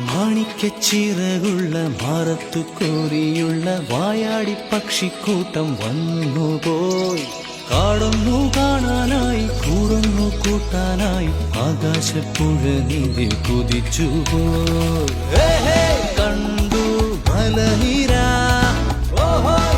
മാണിക്കച്ചിറകുള്ള മാറത്തു കോരിയുള്ള വായാടി പക്ഷിക്കൂട്ടം വന്നുപോയി. കാടൊന്നു കാണാനായി കൂടൊന്നു കൂട്ടാനായി ആകാശപ്പുഴ നീതിൽ കുതിച്ചുപോയി. കണ്ടു മലനിര ഓഹോ